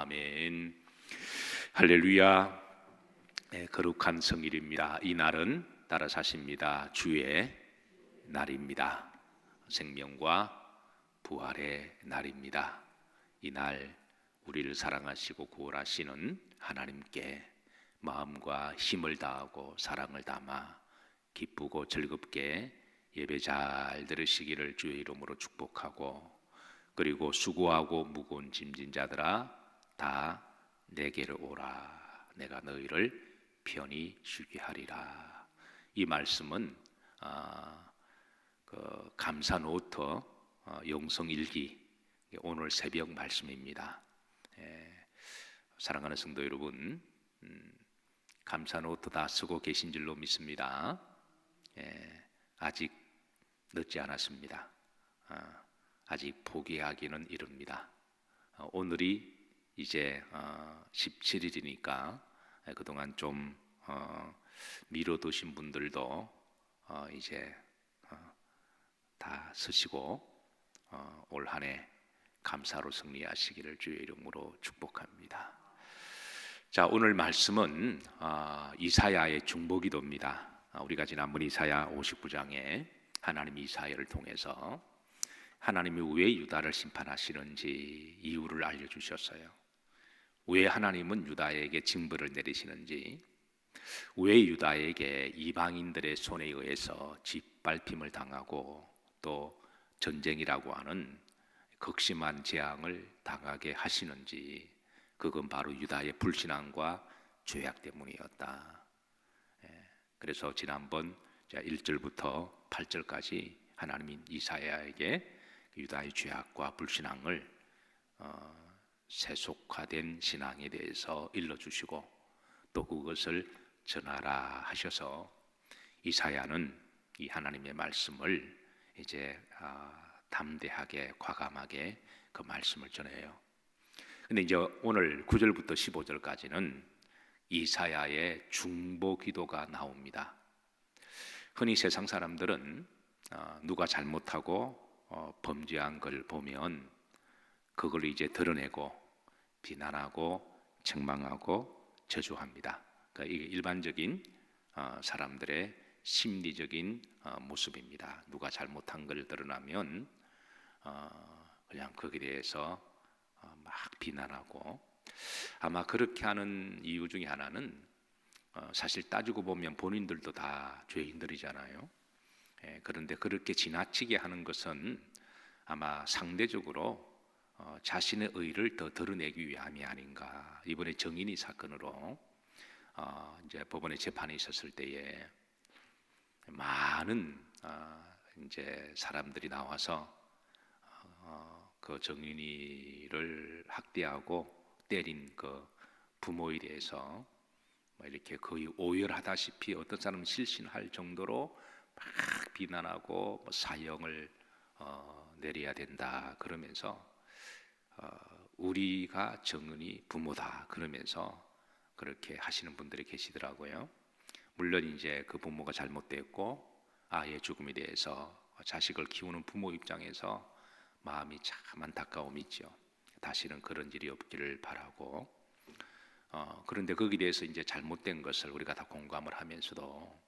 아멘. 할렐루야. 거룩한 성일입니다. 이 날은 따라 사십니다. 주의 날입니다. 생명과 부활의 날입니다. 이 날 우리를 사랑하시고 구원하시는 하나님께 마음과 힘을 다하고 사랑을 담아 기쁘고 즐겁게 예배 잘 들으시기를 주의 이름으로 축복하고, 그리고 수고하고 무거운 짐진 자들아 다 내게로 오라. 내가 너희를 편히 쉬게 하리라. 이 말씀은 감사 노트 영성일기 오늘 새벽 말씀입니다. 사랑하는 성도 여러분, 감사 노트 다 쓰고 계신 줄로 믿습니다. 아직 늦지 않았습니다. 아직 포기하기는 이릅니다. 오늘이 이제 17일이니까 그동안 좀 미뤄두신 분들도 이제 다 쓰시고 올 한 해 감사로 승리하시기를 주의 이름으로 축복합니다. 자, 오늘 말씀은 이사야의 중보기도입니다. 우리가 지난번 이사야 59장에 하나님 이사야를 통해서 하나님이 왜 유다를 심판하시는지 이유를 알려주셨어요. 왜 하나님은 유다에게 징벌을 내리시는지, 왜 유다에게 이방인들의 손에 의해서 짓밟힘을 당하고 또 전쟁이라고 하는 극심한 재앙을 당하게 하시는지, 그건 바로 유다의 불신앙과 죄악 때문이었다. 그래서 지난번 1절부터 8절까지 하나님이 이사야에게 유다의 죄악과 불신앙을 세속화된 신앙에 대해서 일러주시고 또 그것을 전하라 하셔서 이사야는 이 하나님의 말씀을 이제 담대하게 과감하게 그 말씀을 전해요. 근데 이제 오늘 9절부터 15절까지는 이사야의 중보 기도가 나옵니다. 흔히 세상 사람들은 누가 잘못하고 범죄한 걸 보면 그걸 이제 드러내고 비난하고 책망하고 저주합니다. 그러니까 이게 일반적인 사람들의 심리적인 모습입니다. 누가 잘못한 걸 드러나면 그냥 거기에 대해서 막 비난하고, 아마 그렇게 하는 이유 중에 하나는 사실 따지고 보면 본인들도 다 죄인들이잖아요. 그런데 그렇게 지나치게 하는 것은 아마 상대적으로 자신의 의를 더 드러내기 위함이 아닌가. 이번에 정인이 사건으로 이제 법원에 재판이 있었을 때에 많은 이제 사람들이 나와서 그 정인이를 학대하고 때린 그 부모에 대해서 이렇게 거의 오열하다시피 어떤 사람은 실신할 정도로 막 비난하고 사형을 내려야 된다 그러면서 우리가 정은이 부모다 그러면서 그렇게 하시는 분들이 계시더라고요. 물론 이제 그 부모가 잘못됐고 아이의 죽음에 대해서 자식을 키우는 부모 입장에서 마음이 참 안타까움이 있죠. 다시는 그런 일이 없기를 바라고, 그런데 거기에 대해서 이제 잘못된 것을 우리가 다 공감을 하면서도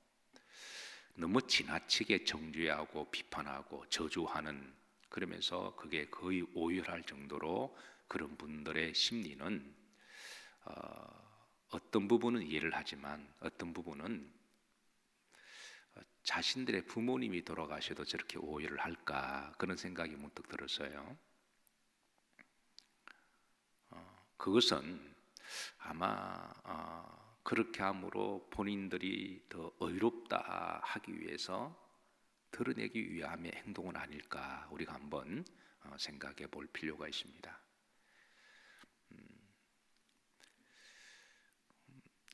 너무 지나치게 정죄하고 비판하고 저주하는, 그러면서 그게 거의 오열할 정도로 그런 분들의 심리는 어떤 부분은 이해를 하지만 어떤 부분은 자신들의 부모님이 돌아가셔도 저렇게 오해를 할까 그런 생각이 문득 들었어요. 그것은 아마 그렇게 함으로 본인들이 더 의롭다 하기 위해서 드러내기 위함의 행동은 아닐까, 우리가 한번 생각해 볼 필요가 있습니다.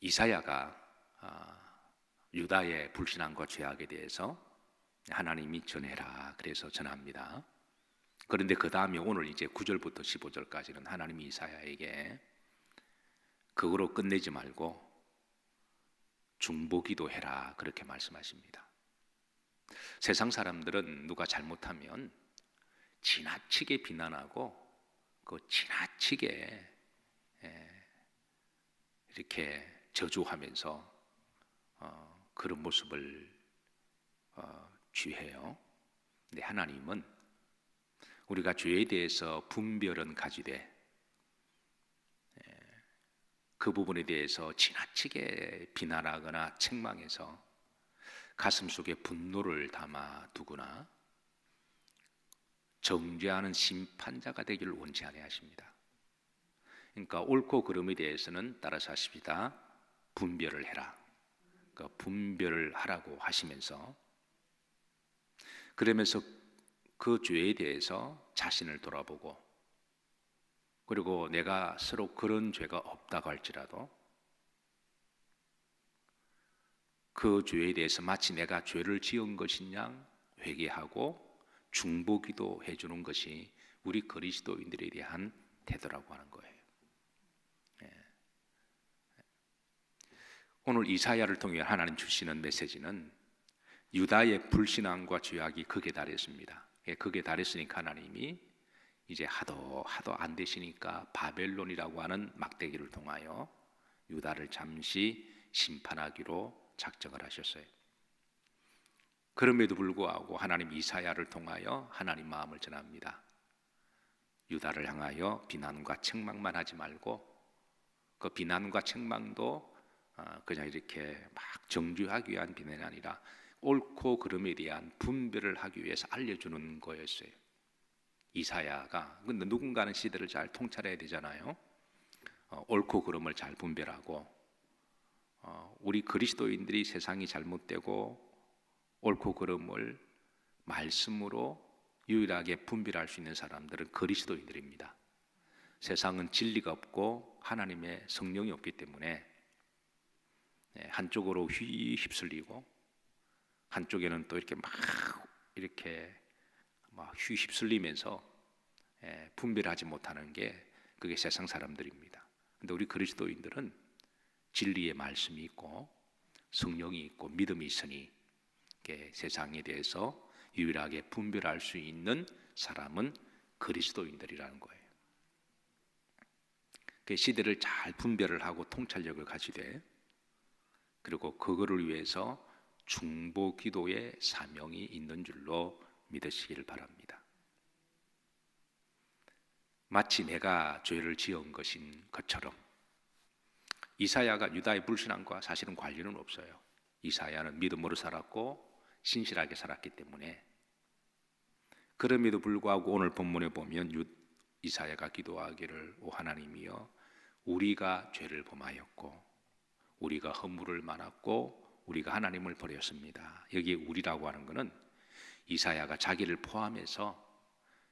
이사야가 유다의 불신앙과 죄악에 대해서 하나님이 전해라 그래서 전합니다. 그런데 그 다음에 오늘 이제 9절부터 15절까지는 하나님이 이사야에게 그거로 끝내지 말고 중보기도해라 그렇게 말씀하십니다. 세상 사람들은 누가 잘못하면 지나치게 비난하고 그 지나치게 이렇게 저주하면서 그런 모습을 취해요. 근데 하나님은 우리가 죄에 대해서 분별은 가지되 그 부분에 대해서 지나치게 비난하거나 책망해서 가슴속에 분노를 담아 두거나 정죄하는 심판자가 되기를 원치 아니하십니다. 그러니까 옳고 그름에 대해서는 따라서 하십시다. 분별을 해라. 그러니까 분별을 하라고 하시면서, 그러면서 그 죄에 대해서 자신을 돌아보고, 그리고 내가 서로 그런 죄가 없다고 할지라도 그 죄에 대해서 마치 내가 죄를 지은 것인 양 회개하고 중보기도 해주는 것이 우리 그리스도인들에 대한 태도라고 하는 거예요. 오늘 이사야를 통해 하나님 주시는 메시지는 유다의 불신앙과 죄악이 극에 달했습니다. 극에 달했으니까 하나님이 이제 하도 안 되시니까 바벨론이라고 하는 막대기를 통하여 유다를 잠시 심판하기로 작정을 하셨어요. 그럼에도 불구하고 하나님 이사야를 통하여 하나님 마음을 전합니다. 유다를 향하여 비난과 책망만 하지 말고, 그 비난과 책망도 그냥 이렇게 막 정죄하기 위한 비난이 아니라 옳고 그름에 대한 분별을 하기 위해서 알려주는 거였어요. 이사야가, 근데 누군가는 시대를 잘 통찰해야 되잖아요. 옳고 그름을 잘 분별하고, 우리 그리스도인들이 세상이 잘못되고 옳고 그름을 말씀으로 유일하게 분별할 수 있는 사람들은 그리스도인들입니다. 세상은 진리가 없고 하나님의 성령이 없기 때문에 한쪽으로 휩쓸리고 한쪽에는 또 이렇게 막 휩쓸리면서 분별하지 못하는 게 그게 세상 사람들입니다. 근데 우리 그리스도인들은 진리의 말씀이 있고 성령이 있고 믿음이 있으니 세상에 대해서 유일하게 분별할 수 있는 사람은 그리스도인들이라는 거예요. 그 시대를 잘 분별을 하고 통찰력을 가지되, 그리고 그거를 위해서 중보 기도의 사명이 있는 줄로 믿으시기를 바랍니다. 마치 내가 죄를 지은 것인 것처럼, 이사야가 유다의 불신앙과 사실은 관련은 없어요. 이사야는 믿음으로 살았고 신실하게 살았기 때문에. 그럼에도 불구하고 오늘 본문에 보면 이사야가 기도하기를, 오 하나님이여, 우리가 죄를 범하였고 우리가 허물을 많았고 우리가 하나님을 버렸습니다. 여기 우리라고 하는 것은 이사야가 자기를 포함해서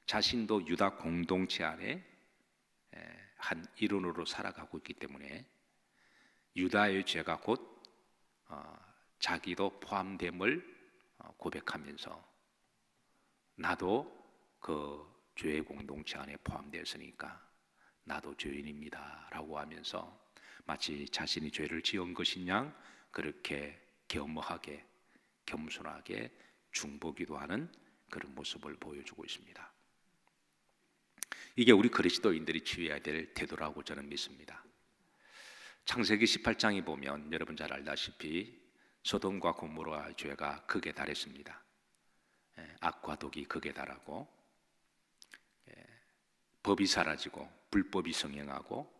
자신도 유다 공동체 안에 한 일원으로 살아가고 있기 때문에 유다의 죄가 곧 자기도 포함됨을 고백하면서, 나도 그 죄의 공동체 안에 포함되었으니까 나도 죄인입니다 라고 하면서 마치 자신이 죄를 지은 것인 양 그렇게 겸허하게 겸손하게 중보기도하는 그런 모습을 보여주고 있습니다. 이게 우리 그리스도인들이 취해야 될 태도라고 저는 믿습니다. 창세기 18장에 보면 여러분 잘 알다시피 소돔과 고모라의 죄가 극에 달했습니다. 악과 독이 극에 달하고 법이 사라지고 불법이 성행하고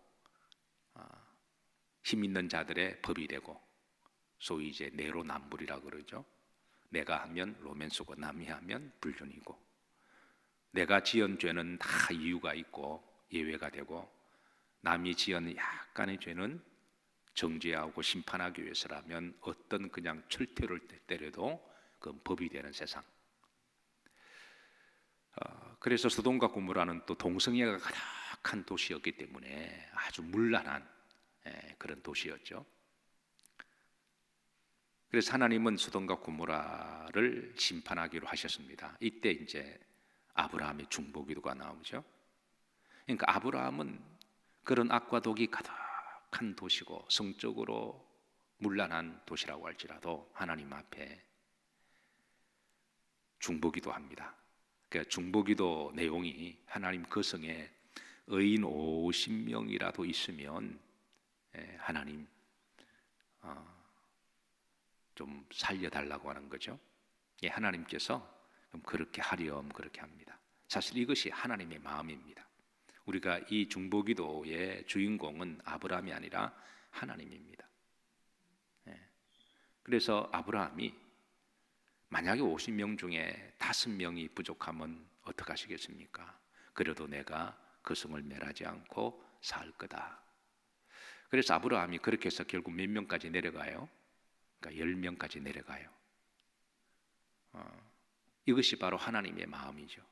힘 있는 자들의 법이 되고, 소위 이제 내로남불이라고 그러죠. 내가 하면 로맨스고 남이 하면 불륜이고, 내가 지은 죄는 다 이유가 있고 예외가 되고, 남이 지은 약간의 죄는 정죄하고 심판하기 위해서라면 어떤 그냥 철퇴를 때려도 그건 법이 되는 세상. 그래서 소돔과 고모라는 또 동성애가 가득한 도시였기 때문에 아주 문란한 그런 도시였죠. 그래서 하나님은 소돔과 고모라를 심판하기로 하셨습니다. 이때 이제 아브라함의 중보기도가 나오죠. 그러니까 아브라함은 그런 악과 독이 가득한 도시고 성적으로 문란한 도시라고 할지라도 하나님 앞에 중보기도합니다. 그 중보기도 내용이 하나님 그 성에 의인 50명이라도 있으면 하나님 좀 살려달라고 하는 거죠. 하나님께서 그렇게 하렴 그렇게 합니다. 사실 이것이 하나님의 마음입니다. 우리가 이 중보기도의 주인공은 아브라함이 아니라 하나님입니다. 그래서 아브라함이 만약에 50명 중에 5명이 부족하면 어떡하시겠습니까? 그래도 내가 그 성을 멸하지 않고 살 거다. 그래서 아브라함이 그렇게 해서 결국 몇 명까지 내려가요? 그러니까 10명까지 내려가요. 이것이 바로 하나님의 마음이죠.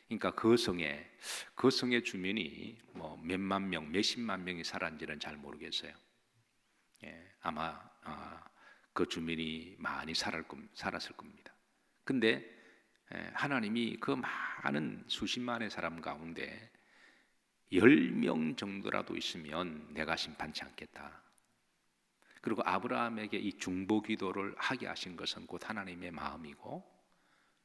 그러니까 그 성의 주민이 뭐 몇만 명, 몇십만 명이 살았는지는 잘 모르겠어요. 아마 그 주민이 많이 살았을 겁니다. 근데 하나님이 그 많은 수십만의 사람 가운데 10명 정도라도 있으면 내가 심판치 않겠다. 그리고 아브라함에게 이 중보 기도를 하게 하신 것은 곧 하나님의 마음이고,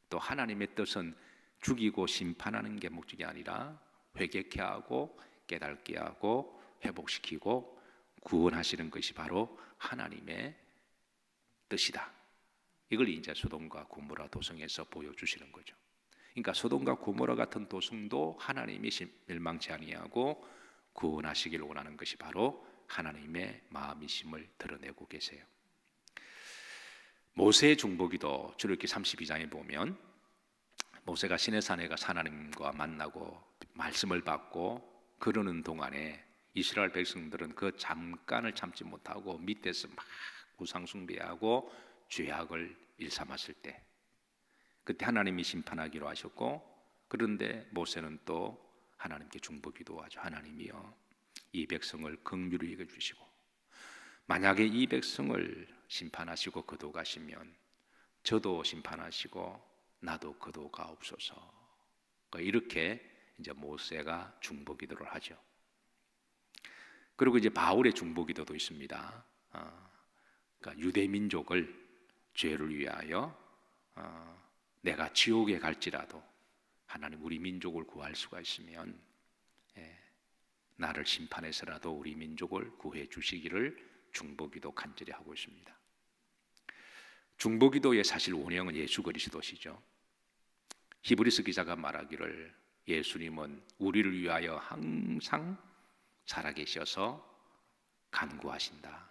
또 하나님의 뜻은 죽이고 심판하는 게 목적이 아니라 회개케 하고 깨닫게 하고 회복시키고 구원하시는 것이 바로 하나님의 뜻이다. 이걸 이제 소돔과 고모라 도성에서 보여주시는 거죠. 그러니까 소돔과 고모라 같은 도성도 하나님이 멸망치 아니하고 구원하시기를 원하는 것이 바로 하나님의 마음이심을 드러내고 계세요. 모세의 중보기도 출애굽기 32장에 보면 모세가 시내산에 가서 하나님과 만나고 말씀을 받고 그러는 동안에 이스라엘 백성들은 그 잠깐을 참지 못하고 밑에서 막 우상 숭배하고 죄악을 일삼았을 때, 그때 하나님이 심판하기로 하셨고, 그런데 모세는 또 하나님께 중보기도하죠. 하나님이여, 이 백성을 긍휼히 여겨 주시고 만약에 이 백성을 심판하시고 거둬가시면 저도 심판하시고 나도 거둬가옵소서. 이렇게 이제 모세가 중보기도를 하죠. 그리고 이제 바울의 중보기도도 있습니다. 그러니까 유대 민족을 죄를 위하여 내가 지옥에 갈지라도 하나님 우리 민족을 구할 수가 있으면 나를 심판해서라도 우리 민족을 구해 주시기를 중보기도 간절히 하고 있습니다. 중보기도의 사실 원형은 예수 그리스도시죠. 히브리서 기자가 말하기를 예수님은 우리를 위하여 항상 살아계셔서 간구하신다.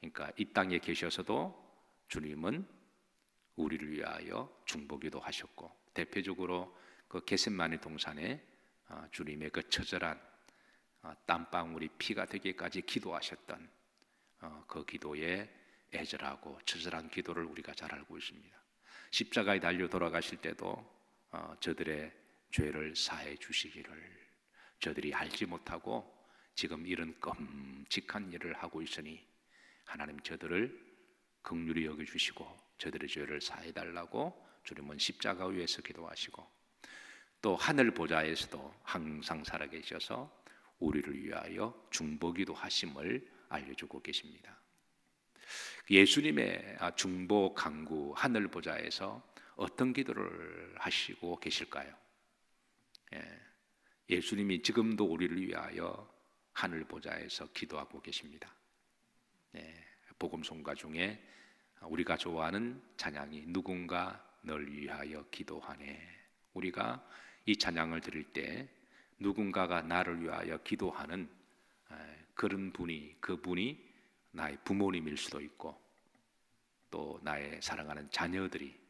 그러니까 이 땅에 계셔서도 주님은 우리를 위하여 중보기도 하셨고, 대표적으로 그 겟세마네 동산에 주님의 그 처절한 땀방울이 피가 되기까지 기도하셨던 그 기도에 애절하고 처절한 기도를 우리가 잘 알고 있습니다. 십자가에 달려 돌아가실 때도 저들의 죄를 사해 주시기를, 저들이 알지 못하고 지금 이런 끔찍한 일을 하고 있으니 하나님 저들을 긍휼히 여겨주시고 저들의 죄를 사해 달라고 주님은 십자가 위에서 기도하시고, 또 하늘 보좌에서도 항상 살아계셔서 우리를 위하여 중보기도 하심을 알려주고 계십니다. 예수님의 중보 간구 하늘 보좌에서 어떤 기도를 하시고 계실까요? 예수님이 지금도 우리를 위하여 하늘 보좌에서 기도하고 계십니다. 복음송가 중에 우리가 좋아하는 찬양이 누군가 널 위하여 기도하네. 우리가 이 찬양을 드릴 때 누군가가 나를 위하여 기도하는 그런 분이, 그분이 나의 부모님일 수도 있고 또 나의 사랑하는 자녀들이,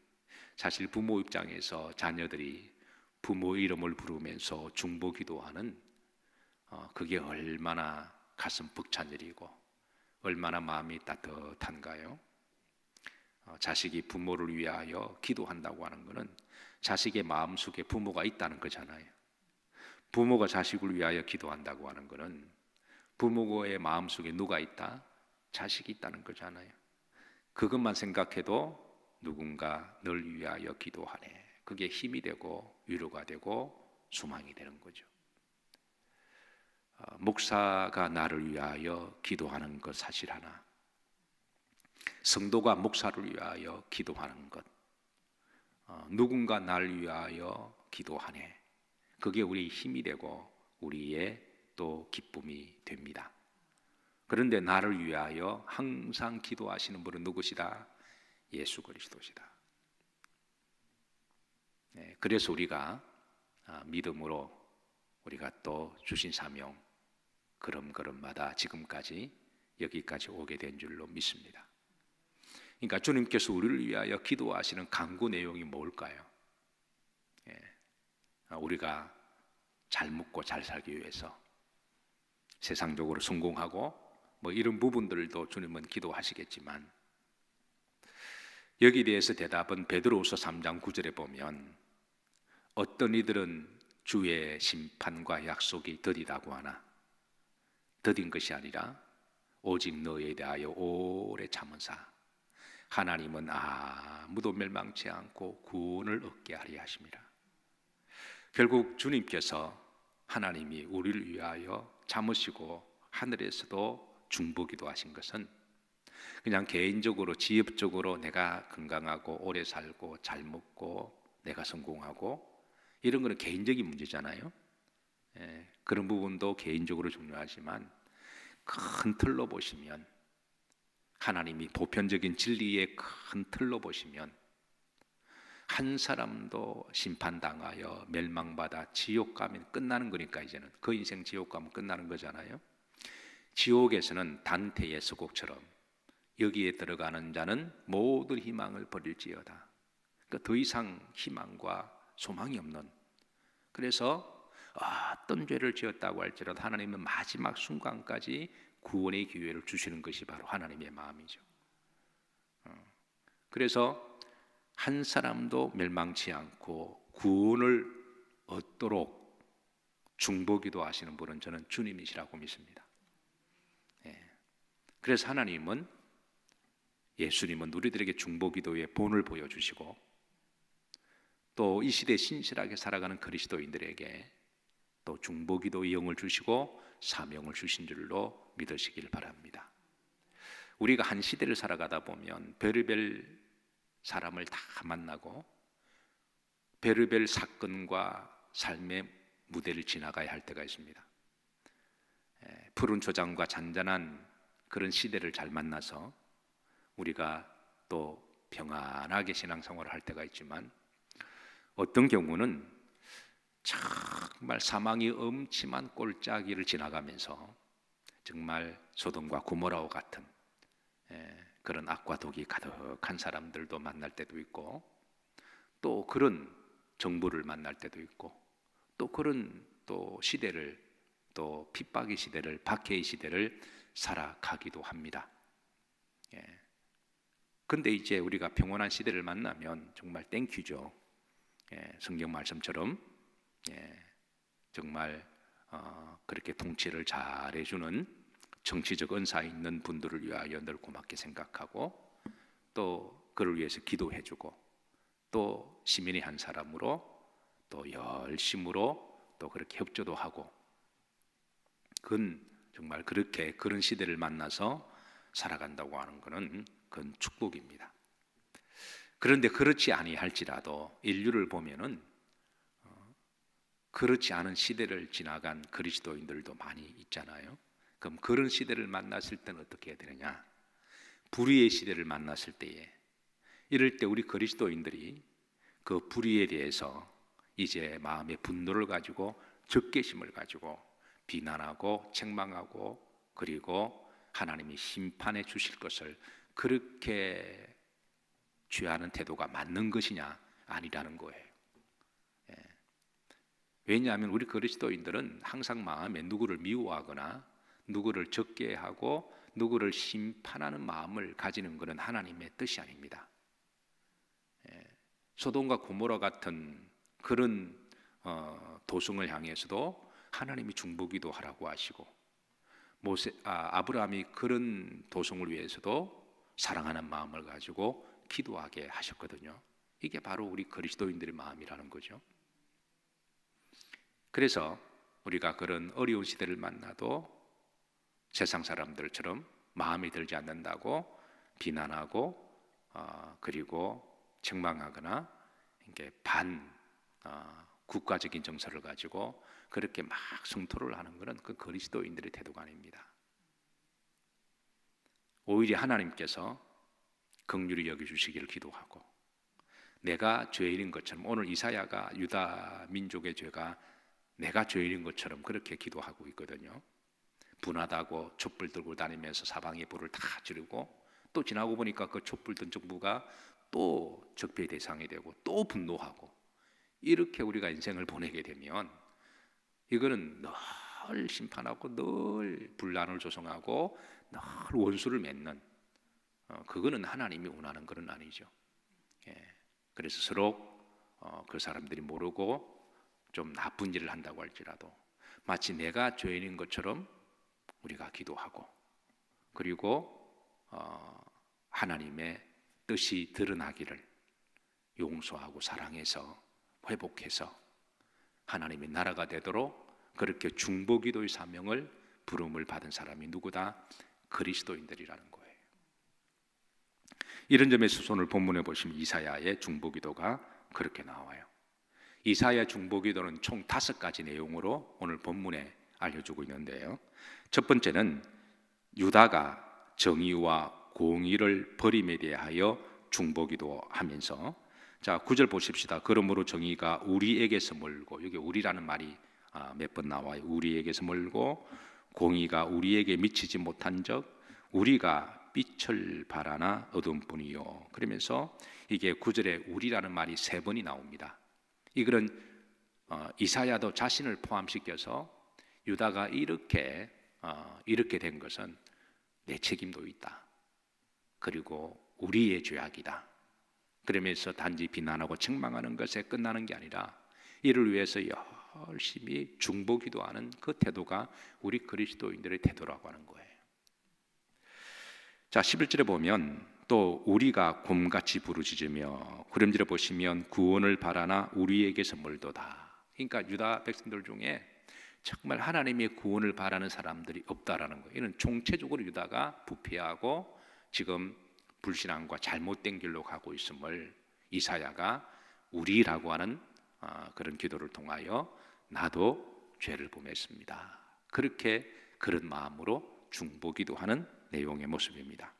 사실 부모 입장에서 자녀들이 부모 이름을 부르면서 중보 기도하는 그게 얼마나 가슴 벅찬 일이고 얼마나 마음이 따뜻한가요? 자식이 부모를 위하여 기도한다고 하는 것은 자식의 마음속에 부모가 있다는 거잖아요. 부모가 자식을 위하여 기도한다고 하는 것은 부모의 마음속에 누가 있다? 자식이 있다는 거잖아요. 그것만 생각해도 누군가 널 위하여 기도하네, 그게 힘이 되고 위로가 되고 소망이 되는 거죠. 목사가 나를 위하여 기도하는 것 사실 하나, 성도가 목사를 위하여 기도하는 것, 누군가 나를 위하여 기도하네, 그게 우리의 힘이 되고 우리의 또 기쁨이 됩니다. 그런데 나를 위하여 항상 기도하시는 분은 누구시다? 예수 그리스도시다. 네, 그래서 우리가 믿음으로 우리가 또 주신 사명 걸음걸음마다 지금까지 여기까지 오게 된 줄로 믿습니다. 그러니까 주님께서 우리를 위하여 기도하시는 간구 내용이 뭘까요? 우리가 잘 먹고 잘 살기 위해서 세상적으로 성공하고 뭐 이런 부분들도 주님은 기도하시겠지만, 여기에 대해서 대답은 베드로후서 3장 9절에 보면 어떤 이들은 주의 심판과 약속이 더디다고 하나 더딘 것이 아니라 오직 너에 대하여 오래 참은사 하나님은 아무도 멸망치 않고 구원을 얻게 하리 하심이라. 결국 주님께서 하나님이 우리를 위하여 참으시고 하늘에서도 중보기도 하신 것은 그냥 개인적으로 지엽적으로 내가 건강하고 오래 살고 잘 먹고 내가 성공하고 이런 거는 개인적인 문제잖아요. 그런 부분도 개인적으로 중요하지만 큰 틀로 보시면, 하나님이 보편적인 진리의 큰 틀로 보시면 한 사람도 심판당하여 멸망받아 지옥 가면 끝나는 거니까, 이제는 그 인생 지옥 가면 끝나는 거잖아요. 지옥에서는 단테의 서곡처럼 여기에 들어가는 자는 모든 희망을 버릴지어다. 그러니까 더 이상 희망과 소망이 없는, 그래서 어떤 죄를 지었다고 할지라도 하나님은 마지막 순간까지 구원의 기회를 주시는 것이 바로 하나님의 마음이죠. 그래서 한 사람도 멸망치 않고 구원을 얻도록 중보기도 하시는 분은 저는 주님이시라고 믿습니다. 그래서 하나님은, 예수님은 우리들에게 중보기도의 본을 보여주시고 또 이 시대에 신실하게 살아가는 그리스도인들에게 또 중보기도의 영을 주시고 사명을 주신 줄로 믿으시길 바랍니다. 우리가 한 시대를 살아가다 보면 별의별 사람을 다 만나고 별의별 사건과 삶의 무대를 지나가야 할 때가 있습니다. 푸른 초장과 잔잔한 그런 시대를 잘 만나서 우리가 또 평안하게 신앙생활을 할 때가 있지만, 어떤 경우는 정말 사망이 엄침한 꼴짜기를 지나가면서 정말 소돔과 고모라와 같은 그런 악과 독이 가득한 사람들도 만날 때도 있고, 또 그런 정부를 만날 때도 있고, 또 그런 또 시대를, 또 핍박의 시대를, 박해의 시대를 살아가기도 합니다. 근데 이제 우리가 평온한 시대를 만나면 정말 땡큐죠. 성경 말씀처럼 정말 그렇게 통치를 잘 해주는 정치적 은사 있는 분들을 위하여 늘 고맙게 생각하고, 또 그를 위해서 기도해주고, 또 시민의 한 사람으로 또 열심으로 또 그렇게 협조도 하고, 그건 정말 그렇게 그런 시대를 만나서 살아간다고 하는 것은 그건 축복입니다. 그런데 그렇지 아니할지라도 인류를 보면은 그렇지 않은 시대를 지나간 그리스도인들도 많이 있잖아요. 그럼 그런 시대를 만났을 때는 어떻게 해야 되느냐? 불의의 시대를 만났을 때에, 이럴 때 우리 그리스도인들이 그 불의에 대해서 이제 마음의 분노를 가지고 적개심을 가지고 비난하고 책망하고, 그리고 하나님이 심판해 주실 것을 그렇게 취하는 태도가 맞는 것이냐? 아니라는 거예요. 왜냐하면 우리 그리스도인들은 항상 마음에 누구를 미워하거나 누구를 적게 하고 누구를 심판하는 마음을 가지는 것은 하나님의 뜻이 아닙니다. 소돔과 고모라 같은 그런 도성을 향해서도 하나님이 중보기도 하라고 하시고, 아브라함이 그런 도성을 위해서도 사랑하는 마음을 가지고 기도하게 하셨거든요. 이게 바로 우리 그리스도인들의 마음이라는 거죠. 그래서 우리가 그런 어려운 시대를 만나도 세상 사람들처럼 마음에 들지 않는다고 비난하고 그리고 책망하거나 이게 국가적인 정서를 가지고 그렇게 막 성토를 하는 것은 그 그리스도인들의 태도가 아닙니다. 오히려 하나님께서 긍휼히 여겨주시기를 기도하고, 내가 죄인인 것처럼, 오늘 이사야가 유다 민족의 죄가 내가 죄인인 것처럼 그렇게 기도하고 있거든요. 분하다고 촛불 들고 다니면서 사방에 불을 다 지르고, 또 지나고 보니까 그 촛불 든 정부가 또 적폐의 대상이 되고 또 분노하고, 이렇게 우리가 인생을 보내게 되면 이거는 늘 심판하고 늘 분란을 조성하고 늘 원수를 맺는, 그거는 하나님이 원하는 것은 아니죠. 그래서 서로 그 사람들이 모르고 좀 나쁜 일을 한다고 할지라도 마치 내가 죄인인 것처럼 우리가 기도하고, 그리고 하나님의 뜻이 드러나기를 용서하고 사랑해서 회복해서 하나님의 나라가 되도록 그렇게 중보기도의 사명을 부름을 받은 사람이 누구다? 그리스도인들이라는 거예요. 이런 점에서 오늘 본문에 보시면 이사야의 중보기도가 그렇게 나와요. 이사야 중보기도는 총 5가지 내용으로 오늘 본문에 알려주고 있는데요. 첫 번째는 유다가 정의와 공의를 버림에 대하여 중보기도하면서, 자 9절 보십시다. 그러므로 정의가 우리에게서 멀고, 여기 우리라는 말이 몇 번 나와요. 우리에게서 멀고 공의가 우리에게 미치지 못한 적 우리가 빛을 바라나 어둠뿐이요. 그러면서 이게 9절에 우리라는 말이 3번이 나옵니다. 이거는 이사야도 자신을 포함시켜서 유다가 이렇게 된 것은 내 책임도 있다, 그리고 우리의 죄악이다, 그러면서 단지 비난하고 책망하는 것에 끝나는 게 아니라 이를 위해서 열심히 중보기도하는 그 태도가 우리 그리스도인들의 태도라고 하는 거예요. 자 11절에 보면 또 우리가 곰같이 부르짖으며, 9절에 보시면 구원을 바라나 우리에게서 멀도다. 그러니까 유다 백성들 중에 정말 하나님의 구원을 바라는 사람들이 없다라는 거예요. 이는 총체적으로 유다가 부패하고 지금 불신앙과 잘못된 길로 가고 있음을 이사야가 우리라고 하는 그런 기도를 통하여 나도 죄를 범했습니다, 그렇게 그런 마음으로 중보기도하는 내용의 모습입니다.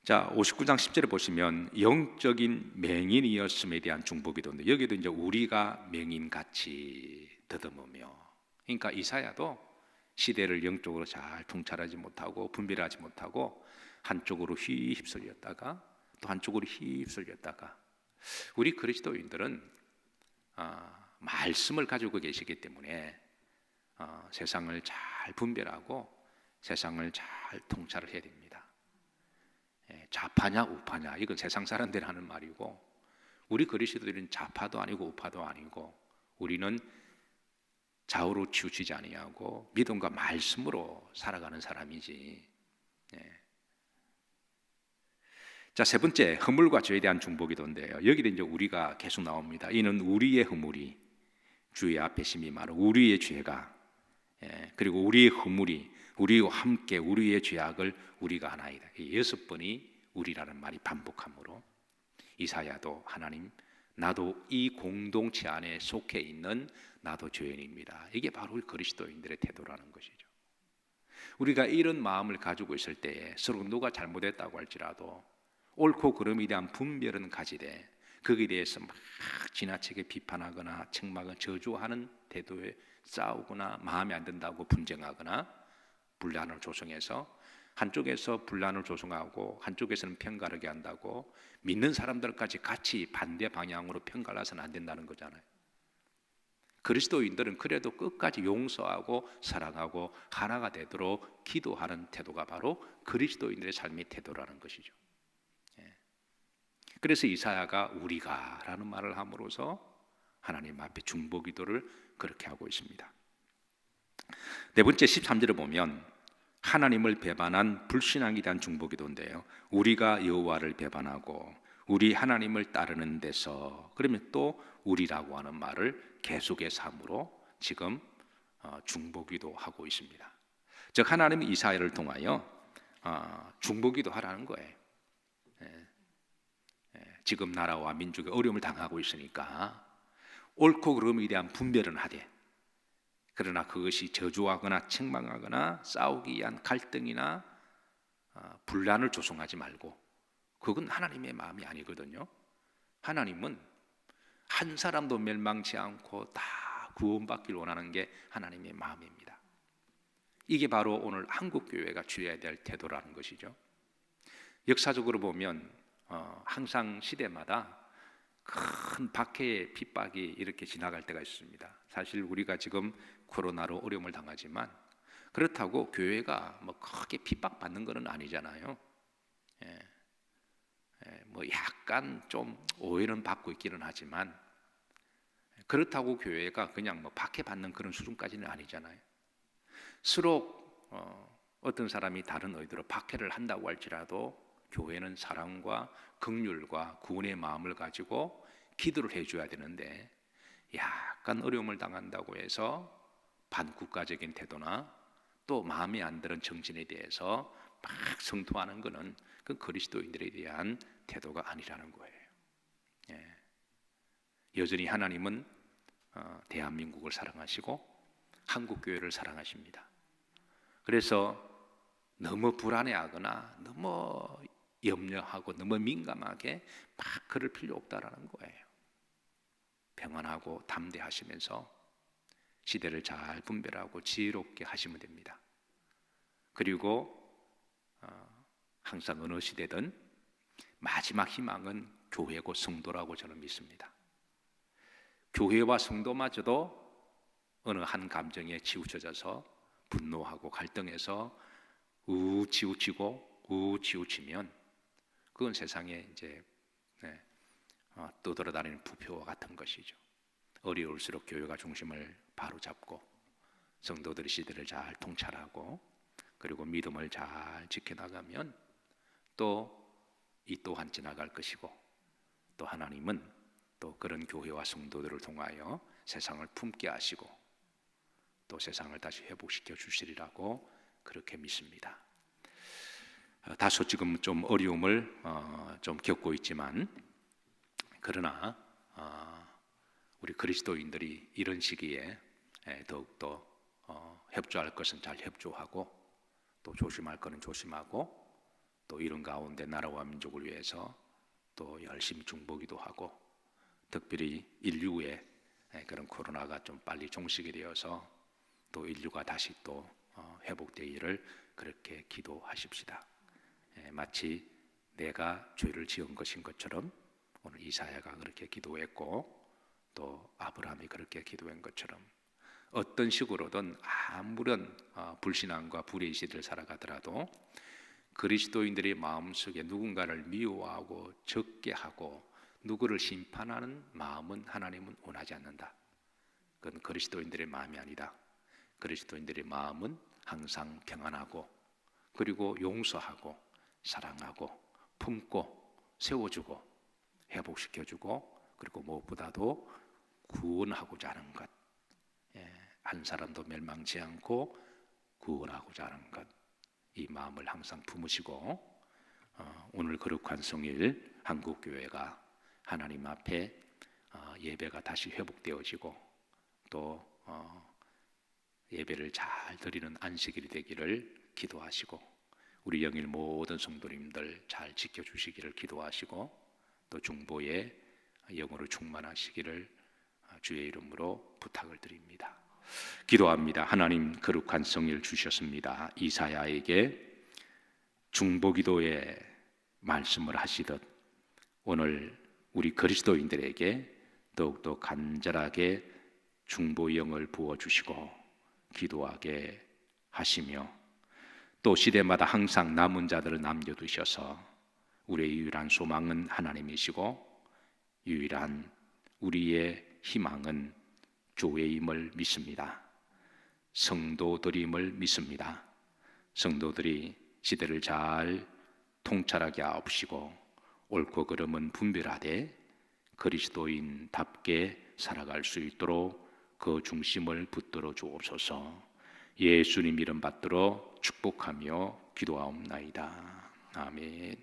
자 59장 10절에 보시면 영적인 맹인이었음에 대한 중보기도인데, 여기도 이제 우리가 맹인같이 더듬으며, 그러니까 이사야도 시대를 영적으로 잘 통찰하지 못하고 분별하지 못하고 한쪽으로 휩쓸렸다가 또 한쪽으로 휩쓸렸다가, 우리 그리스도인들은 말씀을 가지고 계시기 때문에 세상을 잘 분별하고 세상을 잘 통찰을 해야 됩니다. 좌파냐 우파냐 이건 세상 사람들이 하는 말이고, 우리 그리스도인은 좌파도 아니고 우파도 아니고 우리는 좌우로 치우치지 아니하고 믿음과 말씀으로 살아가는 사람이지. 자, 세 번째 허물과 죄에 대한 중보기도인데요. 여기도 이제 우리가 계속 나옵니다. 이는 우리의 허물이 주의 앞에 심히 많아 우리의 죄가, 그리고 우리의 허물이 우리와 함께 우리의 죄악을 우리가 하나이다. 6번이 우리라는 말이 반복함으로 이사야도 하나님 나도 이 공동체 안에 속해 있는 나도 죄인입니다, 이게 바로 우리 그리스도인들의 태도라는 것이죠. 우리가 이런 마음을 가지고 있을 때에 서로 누가 잘못했다고 할지라도 옳고 그름에 대한 분별은 가지되 거기에 대해서 막 지나치게 비판하거나 책망하거나 저주하는 태도에 싸우거나 마음에 안 든다고 분쟁하거나 분란을 조성해서 한쪽에서 분란을 조성하고 한쪽에서는 편가르게 한다고 믿는 사람들까지 같이 반대 방향으로 편갈라서는 안 된다는 거잖아요. 그리스도인들은 그래도 끝까지 용서하고 사랑하고 하나가 되도록 기도하는 태도가 바로 그리스도인들의 삶의 태도라는 것이죠. 그래서 이사야가 우리가 라는 말을 함으로써 하나님 앞에 중보기도를 그렇게 하고 있습니다. 네 번째 13절을 보면 하나님을 배반한 불신앙에 대한 중보기도인데요. 우리가 여호와를 배반하고 우리 하나님을 따르는 데서, 그러면 또 우리라고 하는 말을 계속해서 함으로 지금 중보기도하고 있습니다. 즉 하나님이 이사야를 통하여 중보기도 하라는 거예요. 지금 나라와 민족이 어려움을 당하고 있으니까 옳고 그름에 대한 분별은 하되 그러나 그것이 저주하거나 책망하거나 싸우기 위한 갈등이나 분란을 조성하지 말고, 그건 하나님의 마음이 아니거든요. 하나님은 한 사람도 멸망치 않고 다 구원받기를 원하는 게 하나님의 마음입니다. 이게 바로 오늘 한국교회가 취해야 될 태도라는 것이죠. 역사적으로 보면 항상 시대마다 큰 박해의 핍박이 이렇게 지나갈 때가 있습니다. 사실 우리가 지금 코로나로 어려움을 당하지만 그렇다고 교회가 뭐 크게 핍박받는 것은 아니잖아요. 뭐 약간 좀 오해는 받고 있기는 하지만 그렇다고 교회가 그냥 뭐 박해받는 그런 수준까지는 아니잖아요. 서로 어떤 사람이 다른 의도로 박해를 한다고 할지라도 교회는 사랑과 긍휼과 구원의 마음을 가지고 기도를 해줘야 되는데, 약간 어려움을 당한다고 해서 반국가적인 태도나 또 마음에 안 드는 정신에 대해서 막 성토하는 것은 그 그리스도인들에 대한 태도가 아니라는 거예요. 여전히 하나님은 대한민국을 사랑하시고 한국교회를 사랑하십니다. 그래서 너무 불안해하거나 너무 염려하고 너무 민감하게 막 그럴 필요 없다라는 거예요. 평안하고 담대하시면서 시대를 잘 분별하고 지혜롭게 하시면 됩니다. 그리고 항상 어느 시대든 마지막 희망은 교회고 성도라고 저는 믿습니다. 교회와 성도마저도 어느 한 감정에 치우쳐져서 분노하고 갈등해서 치우치면 그건 세상에 이제 떠돌아다니는 부표와 같은 것이죠. 어려울수록 교회가 중심을 바로 잡고 성도들의 시대를 잘 통찰하고 그리고 믿음을 잘 지켜나가면 또 이 또한 지나갈 것이고, 또 하나님은 또 그런 교회와 성도들을 통하여 세상을 품게 하시고 또 세상을 다시 회복시켜 주시리라고 그렇게 믿습니다. 다소 지금 좀 어려움을 좀 겪고 있지만, 그러나 우리 그리스도인들이 이런 시기에 더욱더 협조할 것은 잘 협조하고 또 조심할 것은 조심하고, 또 이런 가운데 나라와 민족을 위해서 또 열심히 중보기도 하고, 특별히 인류의 그런 코로나가 좀 빨리 종식이 되어서 또 인류가 다시 또 회복되기를 그렇게 기도하십시다. 마치 내가 죄를 지은 것인 것처럼 오늘 이사야가 그렇게 기도했고 또 아브라함이 그렇게 기도한 것처럼 어떤 식으로든 아무런 불신앙과 불의의 시대를 살아가더라도 그리스도인들의 마음속에 누군가를 미워하고 적게 하고 누구를 심판하는 마음은 하나님은 원하지 않는다. 그건 그리스도인들의 마음이 아니다. 그리스도인들의 마음은 항상 평안하고 그리고 용서하고 사랑하고 품고 세워주고 회복시켜주고 그리고 무엇보다도 구원하고자 하는 것, 한 사람도 멸망치 않고 구원하고자 하는 것, 이 마음을 항상 품으시고 오늘 거룩한 성일 한국교회가 하나님 앞에 예배가 다시 회복되어지고 또 예배를 잘 드리는 안식일이 되기를 기도하시고 우리 영일 모든 성도님들 잘 지켜주시기를 기도하시고 또 중보에 영으로 충만하시기를 주의 이름으로 부탁을 드립니다. 기도합니다. 하나님 거룩한 성일 주셨습니다. 이사야에게 중보기도의 말씀을 하시듯 오늘 우리 그리스도인들에게 더욱더 간절하게 중보영을 부어주시고 기도하게 하시며 또 시대마다 항상 남은 자들을 남겨두셔서 우리의 유일한 소망은 하나님이시고 유일한 우리의 희망은 교회임을 믿습니다. 성도들임을 믿습니다. 성도들이 시대를 잘 통찰하게 하옵시고 옳고 그름은 분별하되 그리스도인답게 살아갈 수 있도록 그 중심을 붙들어 주옵소서. 예수님 이름 받들어 축복하며 기도하옵나이다. 아멘.